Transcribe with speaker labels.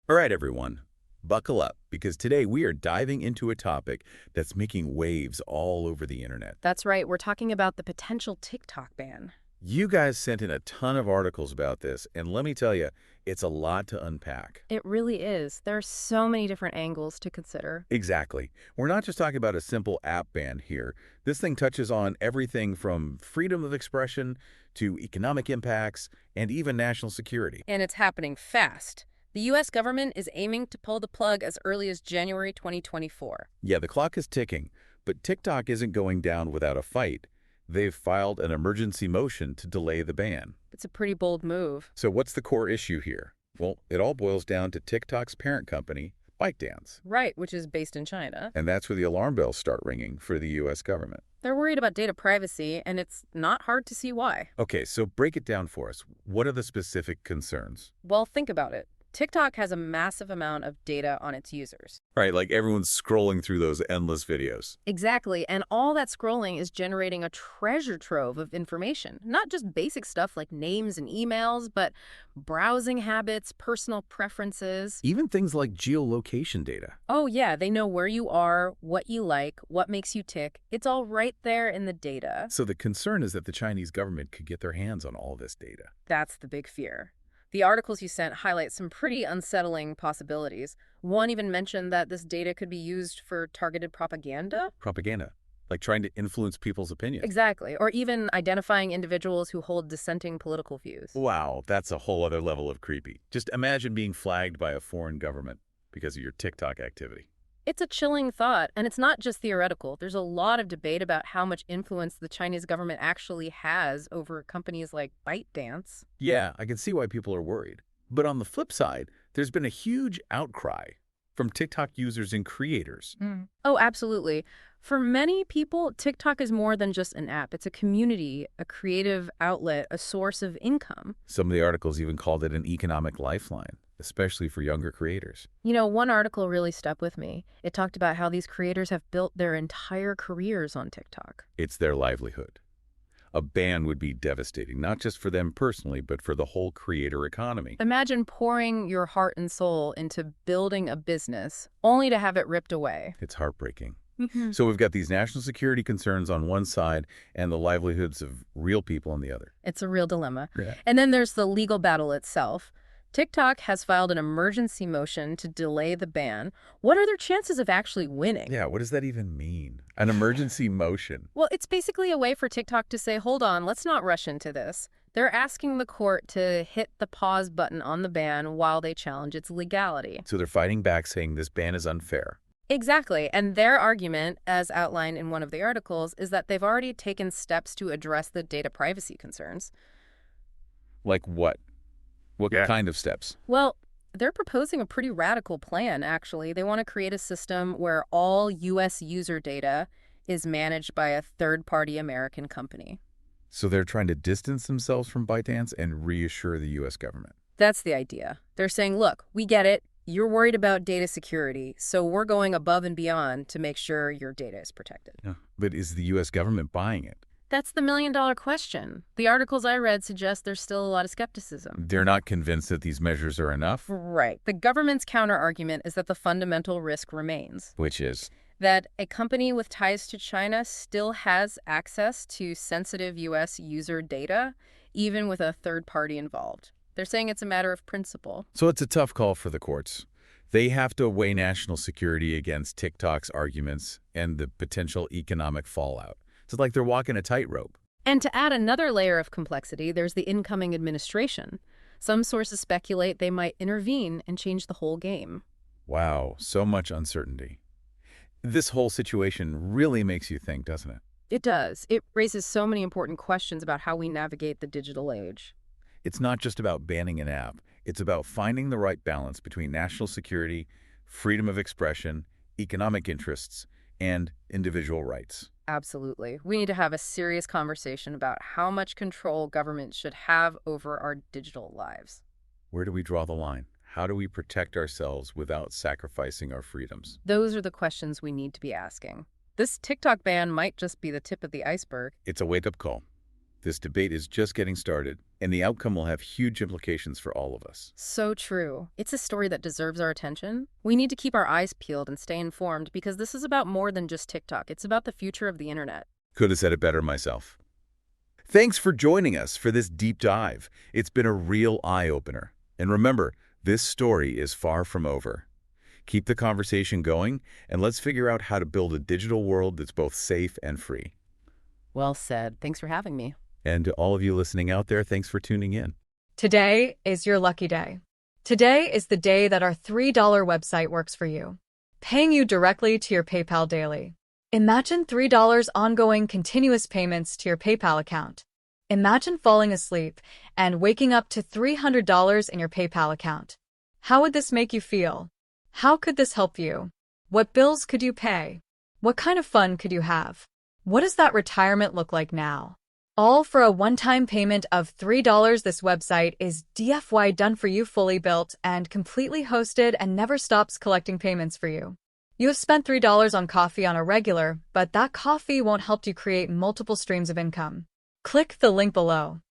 Speaker 1: All right, everyone, buckle up because today we are diving into a topic that's making waves all over the internet.
Speaker 2: That's right, we're talking about the potential TikTok ban.
Speaker 1: You guys sent in a ton of articles about this, and let me tell you, it's a lot to unpack.
Speaker 2: It really is. There are so many different angles to consider.
Speaker 1: Exactly. We're not just talking about a simple app ban here. This thing touches on everything from freedom of expression to economic impacts and even national security.
Speaker 2: And it's happening fast. The U.S. government is aiming to pull the plug as early as January 2024.
Speaker 1: Yeah, the clock is ticking, but TikTok isn't going down without a fight. They've filed an emergency motion to delay the ban.
Speaker 2: It's a pretty bold move.
Speaker 1: So what's the core issue here? Well, it all boils down to TikTok's parent company, ByteDance.
Speaker 2: Right, which is based in China.
Speaker 1: And that's where the alarm bells start ringing for the U.S. government.
Speaker 2: They're worried about data privacy, and it's not hard to see why.
Speaker 1: Okay, so break it down for us. What are the specific concerns?
Speaker 2: Well, think about it. TikTok has a massive amount of data on its users.
Speaker 1: Right, like everyone's scrolling through those endless videos.
Speaker 2: Exactly, and all that scrolling is generating a treasure trove of information. Not just basic stuff like names and emails, but browsing habits, personal preferences.
Speaker 1: Even things like geolocation data.
Speaker 2: Oh yeah, they know where you are, what you like, what makes you tick. It's all right there in the data.
Speaker 1: So the concern is that the Chinese government could get their hands on all this data.
Speaker 2: That's the big fear. The articles you sent highlight some pretty unsettling possibilities. One even mentioned that this data could be used for targeted propaganda.
Speaker 1: Propaganda, like trying to influence people's opinions.
Speaker 2: Exactly, or even identifying individuals who hold dissenting political views.
Speaker 1: Wow, that's a whole other level of creepy. Just imagine being flagged by a foreign government because of your TikTok activity.
Speaker 2: It's a chilling thought, and it's not just theoretical. There's a lot of debate about how much influence the Chinese government actually has over companies like ByteDance.
Speaker 1: Yeah, I can see why people are worried. But on the flip side, there's been a huge outcry from TikTok users and creators.
Speaker 2: Oh, absolutely. For many people, TikTok is more than just an app. It's a community, a creative outlet, a source of income.
Speaker 1: Some of the articles even called it an economic lifeline, especially for younger creators.
Speaker 2: You know, one article really stuck with me. It talked about how these creators have built their entire careers on TikTok.
Speaker 1: It's their livelihood. A ban would be devastating, not just for them personally, but for the whole creator economy.
Speaker 2: Imagine pouring your heart and soul into building a business, only to have it ripped away.
Speaker 1: It's heartbreaking. So we've got these national security concerns on one side and the livelihoods of real people on the other.
Speaker 2: It's a real dilemma.
Speaker 1: Yeah.
Speaker 2: And then there's the legal battle itself. TikTok has filed an emergency motion to delay the ban. What are their chances of actually winning?
Speaker 1: Yeah, what does that even mean? An emergency motion?
Speaker 2: Well, it's basically a way for TikTok to say, hold on, let's not rush into this. They're asking the court to hit the pause button on the ban while they challenge its legality.
Speaker 1: So they're fighting back, saying this ban is unfair.
Speaker 2: Exactly. And their argument, as outlined in one of the articles, is that they've already taken steps to address the data privacy concerns.
Speaker 1: Like what? What kind of steps?
Speaker 2: Well, they're proposing a pretty radical plan, actually. They want to create a system where all U.S. user data is managed by a third-party American company.
Speaker 1: So they're trying to distance themselves from ByteDance and reassure the U.S. government.
Speaker 2: That's the idea. They're saying, look, we get it. You're worried about data security, so we're going above and beyond to make sure your data is protected.
Speaker 1: Yeah. But is the U.S. government buying it?
Speaker 2: That's the million-dollar question. The articles I read suggest there's still a lot of skepticism.
Speaker 1: They're not convinced that these measures are enough?
Speaker 2: Right. The government's counter-argument is that the fundamental risk remains.
Speaker 1: Which is?
Speaker 2: That a company with ties to China still has access to sensitive U.S. user data, even with a third party involved. They're saying it's a matter of principle.
Speaker 1: So it's a tough call for the courts. They have to weigh national security against TikTok's arguments and the potential economic fallout. It's like they're walking a tightrope.
Speaker 2: And to add another layer of complexity, there's the incoming administration. Some sources speculate they might intervene and change the whole game.
Speaker 1: Wow, so much uncertainty. This whole situation really makes you think, doesn't it?
Speaker 2: It does. It raises so many important questions about how we navigate the digital age.
Speaker 1: It's not just about banning an app. It's about finding the right balance between national security, freedom of expression, economic interests, and individual rights.
Speaker 2: Absolutely. We need to have a serious conversation about how much control government should have over our digital lives.
Speaker 1: Where do we draw the line? How do we protect ourselves without sacrificing our freedoms?
Speaker 2: Those are the questions we need to be asking. This TikTok ban might just be the tip of the iceberg.
Speaker 1: It's a wake-up call. This debate is just getting started, and the outcome will have huge implications for all of us.
Speaker 2: So true. It's a story that deserves our attention. We need to keep our eyes peeled and stay informed because this is about more than just TikTok. It's about the future of the internet.
Speaker 1: Could have said it better myself. Thanks for joining us for this deep dive. It's been a real eye-opener. And remember, this story is far from over. Keep the conversation going, and let's figure out how to build a digital world that's both safe and free.
Speaker 2: Well said. Thanks for having me.
Speaker 1: And to all of you listening out there, thanks for tuning in.
Speaker 3: Today is your lucky day. Today is the day that our $3 website works for you, paying you directly to your PayPal daily. Imagine $3 ongoing continuous payments to your PayPal account. Imagine falling asleep and waking up to $300 in your PayPal account. How would this make you feel? How could this help you? What bills could you pay? What kind of fun could you have? What does that retirement look like now? All for a one-time payment of $3. This website is DFY done for you, fully built and completely hosted, and never stops collecting payments for you. You have spent $3 on coffee on a regular, but that coffee won't help you create multiple streams of income. Click the link below.